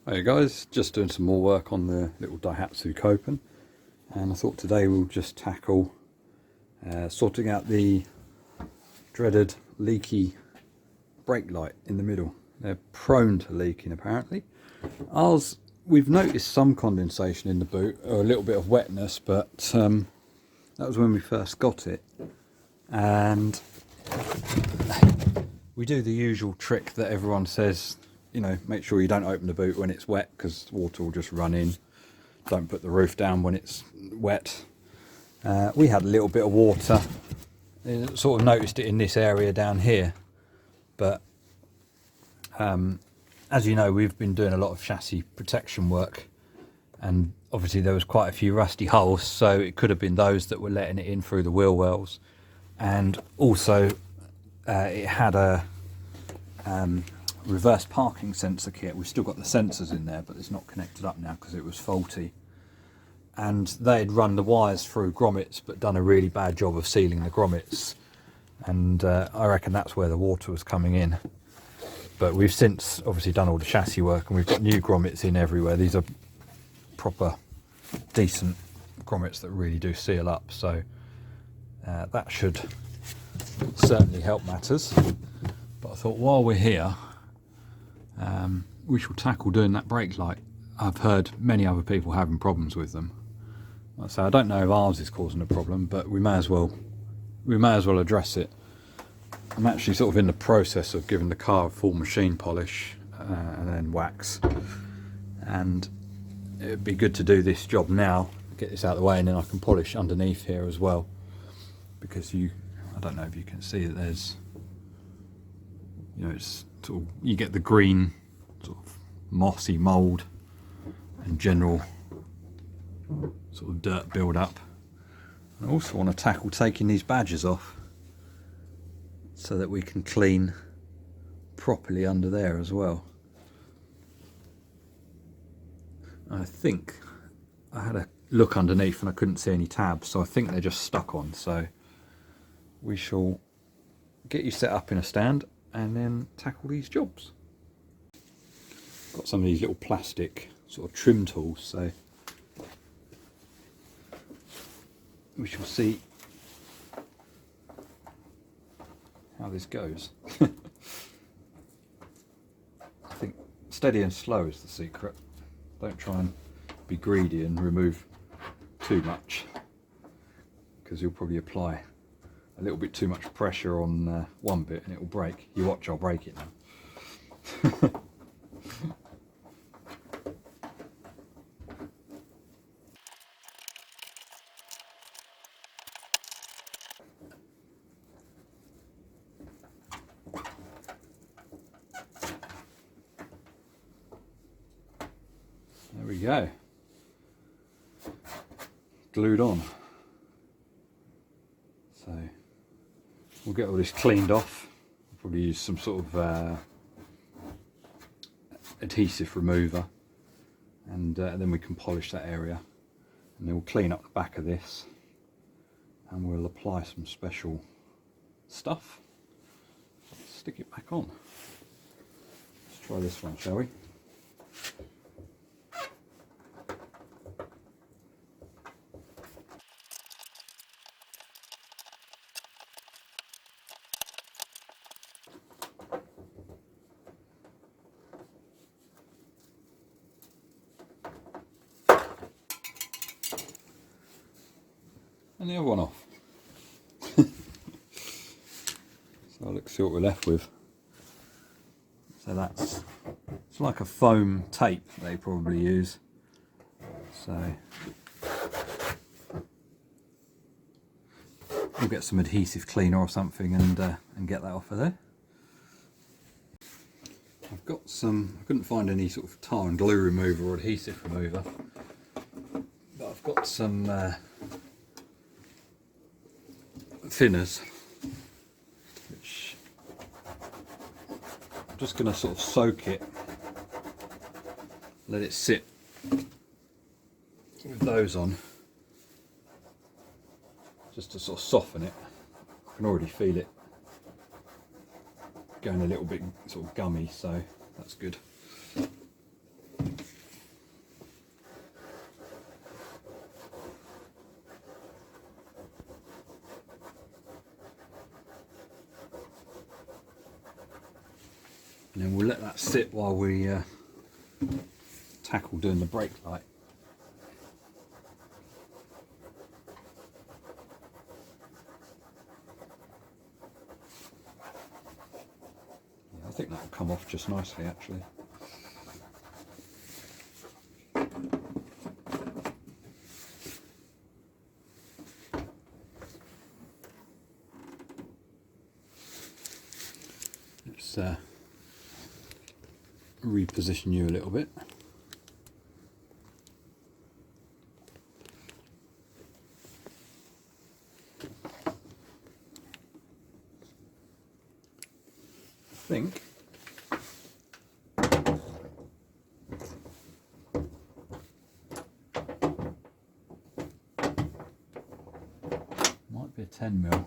Hey guys, just doing some more work on the little Daihatsu Copen, and I thought today we'll just tackle sorting out the dreaded leaky brake light in the middle. They're prone to leaking apparently. We've noticed some condensation in the boot, or a little bit of wetness, but that was when we first got it. And we do the usual trick that everyone says, you know, make sure you don't open the boot when it's wet because water will just run in. Don't put the roof down when it's wet. We had a little bit of water. Sort of noticed it in this area down here. But as you know, we've been doing a lot of chassis protection work. And obviously there was quite a few rusty holes. So it could have been those that were letting it in through the wheel wells. And also it had a reverse parking sensor kit. We've still got the sensors in there, but it's not connected up now because it was faulty. And they had run the wires through grommets, but done a really bad job of sealing the grommets. And I reckon that's where the water was coming in. But we've since obviously done all the chassis work, and we've got new grommets in everywhere. These are proper, decent grommets that really do seal up. So that should certainly help matters. But I thought while we're here, we shall tackle doing that brake light. I've heard many other people having problems with them. Like I say, I don't know if ours is causing a problem, but we may as well address it. I'm actually sort of in the process of giving the car a full machine polish and then wax, and it'd be good to do this job now, get this out of the way, and then I can polish underneath here as well, because I don't know if you can see that there's, you know, it's sort of, you get the green sort of mossy mould and general sort of dirt build up. I also want to tackle taking these badges off so that we can clean properly under there as well. I think I had a look underneath and I couldn't see any tabs, so I think they're just stuck on. So we shall get you set up in a stand and then tackle these jobs. Got some of these little plastic sort of trim tools, so we shall see how this goes. I think steady and slow is the secret. Don't try and be greedy and remove too much, because you'll probably apply a little bit too much pressure on one bit and it will break. You watch, I'll break it now. There we go. Glued on. So we'll get all this cleaned off. We'll probably use some sort of adhesive remover, and then we can polish that area, and then we'll clean up the back of this, and we'll apply some special stuff. Let's stick it back on. Let's try this one, shall we? And the other one off. So let's see what we're left with. So it's like a foam tape they probably use. So we'll get some adhesive cleaner or something and get that off of there. I've got some, I couldn't find any sort of tar and glue remover or adhesive remover, but I've got some thinners, which I'm just going to sort of soak it, let it sit with those on, just to sort of soften it. I can already feel it going a little bit sort of gummy, so that's good. bit while we tackle doing the brake light. Yeah, I think that'll come off just nicely actually. Let's reposition you a little bit. I think might be a 10mm.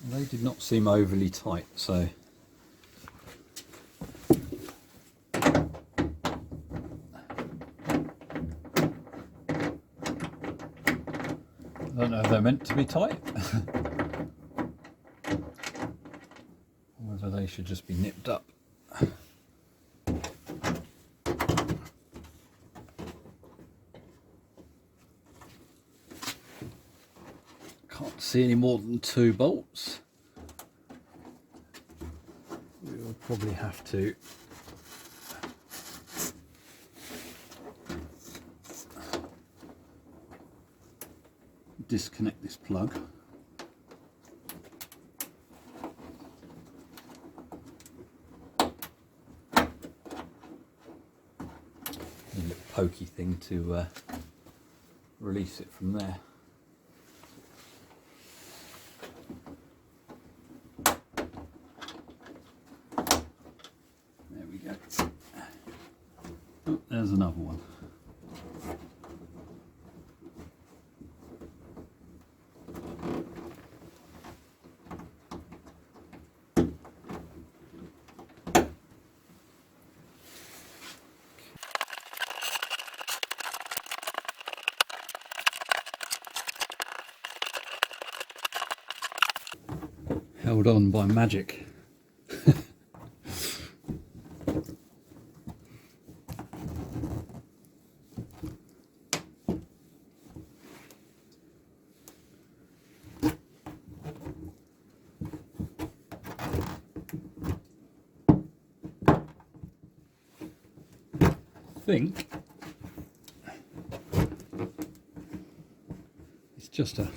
They did not seem overly tight, so I don't know if they're meant to be tight or whether they should just be nipped up. Can't see any more than 2 bolts. We'll probably have to disconnect this plug. A little pokey thing to release it from there. There we go. Oh, there's another one. Held on by magic. I think it's just a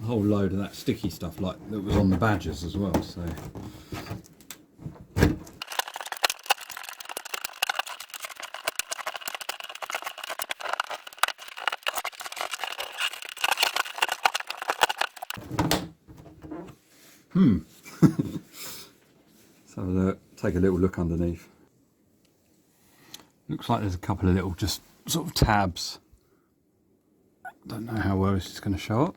whole load of that sticky stuff like that was on the badges as well, so let's have a look, take a little look underneath. Looks like there's a couple of little just sort of tabs. Don't know how well this is going to show up.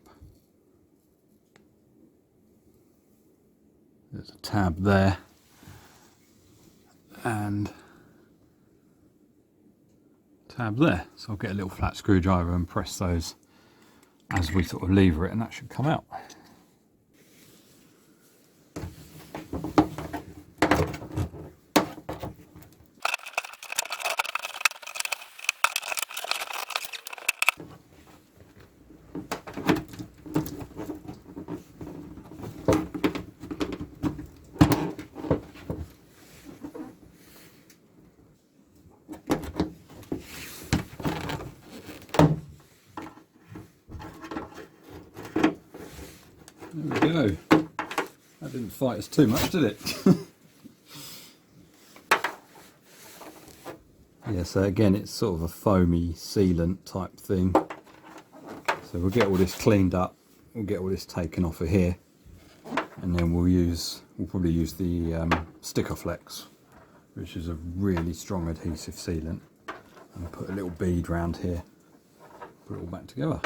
There's a tab there and tab there, so I'll get a little flat screwdriver and press those as we sort of lever it, and that should come out. There we go. That didn't fight us too much, did it? Yeah, so again it's sort of a foamy sealant type thing. So we'll get all this cleaned up, we'll get all this taken off of here, and then we'll probably use the sticker flex, which is a really strong adhesive sealant, and put a little bead round here, put it all back together.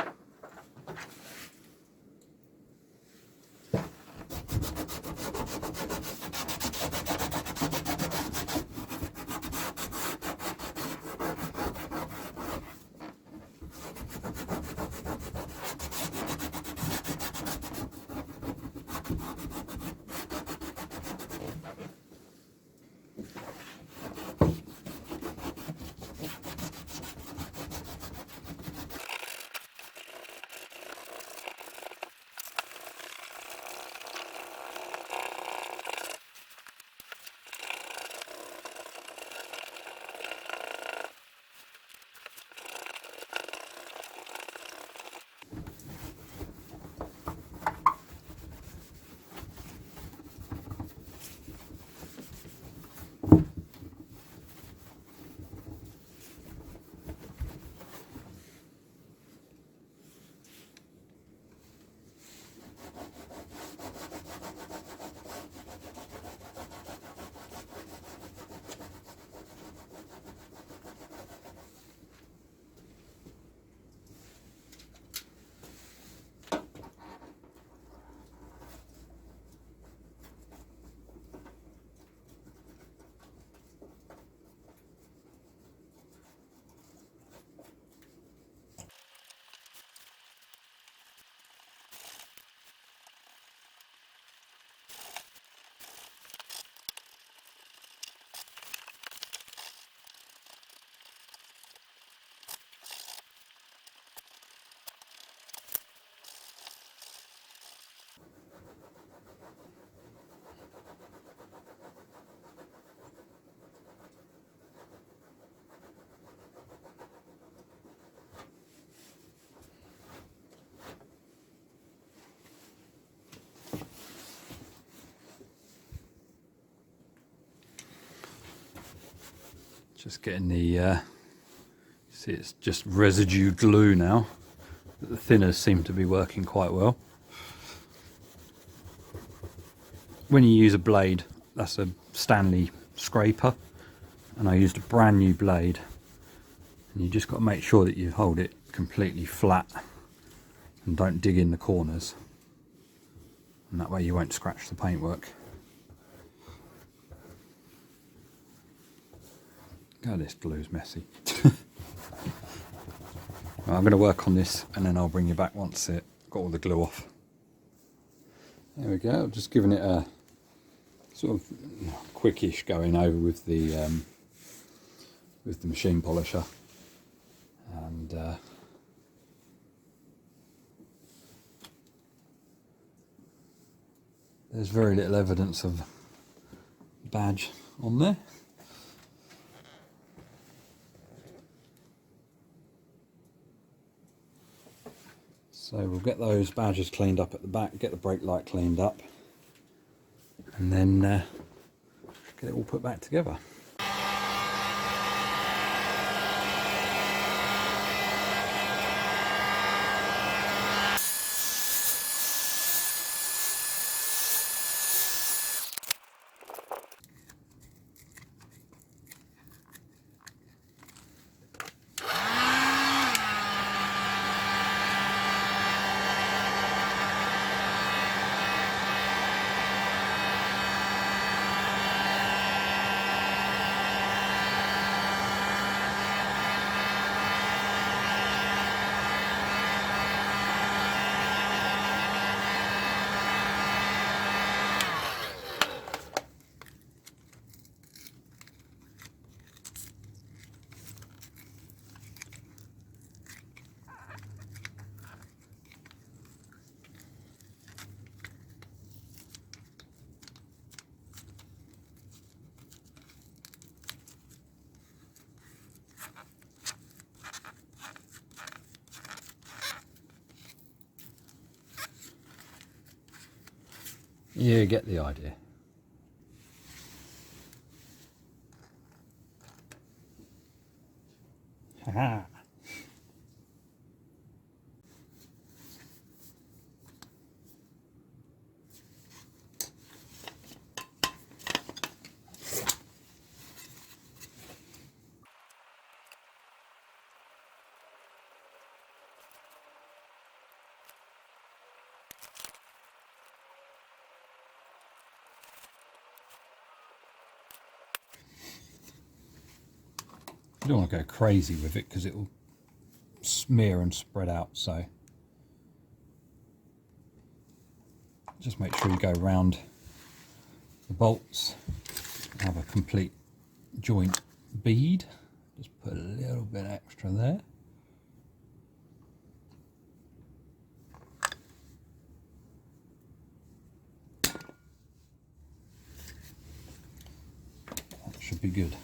Just getting the, see it's just residue glue now. The thinners seem to be working quite well. When you use a blade, that's a Stanley scraper, and I used a brand new blade, and you just got to make sure that you hold it completely flat and don't dig in the corners, and that way you won't scratch the paintwork. God, this glue's messy. Well, I'm going to work on this and then I'll bring you back once it got all the glue off. There we go, just giving it a sort of quickish going over with the machine polisher, and there's very little evidence of badge on there. So we'll get those badges cleaned up at the back, get the brake light cleaned up, and then get it all put back together. You get the idea. Ha! You don't want to go crazy with it because it will smear and spread out, so just make sure you go round the bolts, have a complete joint bead, just put a little bit extra there. That should be good.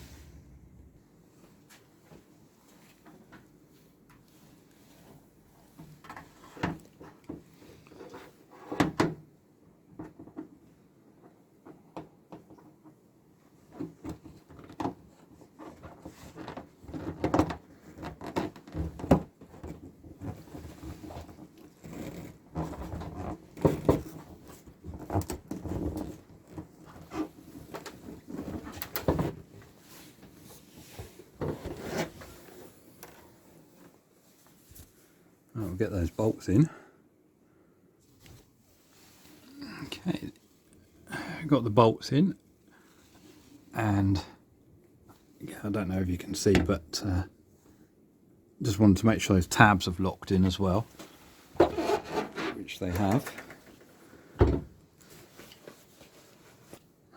We'll get those bolts in. Okay, got the bolts in, and yeah, I don't know if you can see, but just wanted to make sure those tabs have locked in as well, which they have.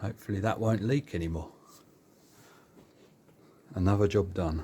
Hopefully that won't leak anymore. Another job done.